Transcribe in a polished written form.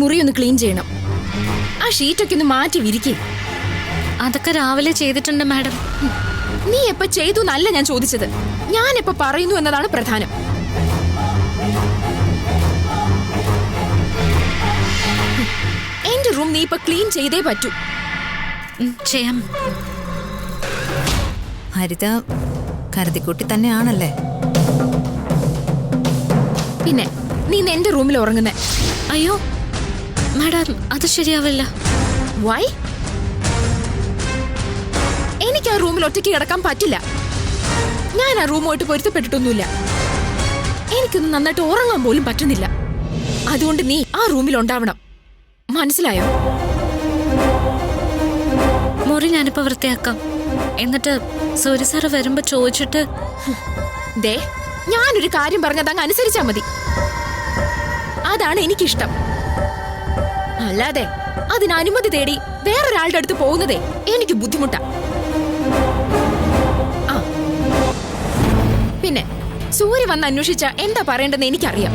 മുറി ഒന്ന് ക്ലീൻ ചെയ്യണം. ആ ഷീറ്റൊക്കെ ഒന്ന് മാറ്റി വിരിക്കേ. അതൊക്കെ രാവിലെ ചെയ്തിട്ടുണ്ട് മാഡം. നീ എപ്പ ചെയ്തു എന്നല്ല ഞാൻ ചോദിച്ചത്, ഞാൻ എപ്പ പറയുന്നു എന്നതാണ് പ്രധാനം. എന്റെ റൂം നീ ഇപ്പൊ ക്ലീൻ ചെയ്തേ പറ്റൂ. ചെയ്യാം. ഹരിത കരുതിക്കുട്ടി തന്നെയാണല്ലേ? പിന്നെ നീ ഇന്ന് എന്റെ റൂമിൽ ഉറങ്ങുന്നേ. അയ്യോ മാഡം, അത് ശരിയാവില്ല. വൈ? എനിക്ക് ആ റൂമിൽ ഒറ്റയ്ക്ക് കിടക്കാൻ പറ്റില്ല. ഞാൻ ആ റൂമുമായിട്ട് പൊരുത്തപ്പെട്ടിട്ടൊന്നുമില്ല. എനിക്കൊന്നും നന്നായിട്ട് ഉറങ്ങാൻ പോലും പറ്റുന്നില്ല. അതുകൊണ്ട് നീ ആ റൂമിൽ ഉണ്ടാവണം, മനസ്സിലായോ? മുറി ഞാനിപ്പോ വൃത്തിയാക്കാം. എന്നിട്ട് സൂര്യ സാറ് വരുമ്പോ ചോദിച്ചിട്ട്. ദേ, ഞാനൊരു കാര്യം പറഞ്ഞത് അങ്ങ് അനുസരിച്ചാ മതി. അതാണ് എനിക്കിഷ്ടം. അല്ലാതെ അതിന് അനുമതി തേടി വേറൊരാളുടെ അടുത്ത് പോകുന്നതേ എനിക്ക് ബുദ്ധിമുട്ടാ. ആ പിന്നെ സൂര്യ വന്ന് അന്വേഷിച്ച എന്താ പറയേണ്ടെന്ന് എനിക്കറിയാം.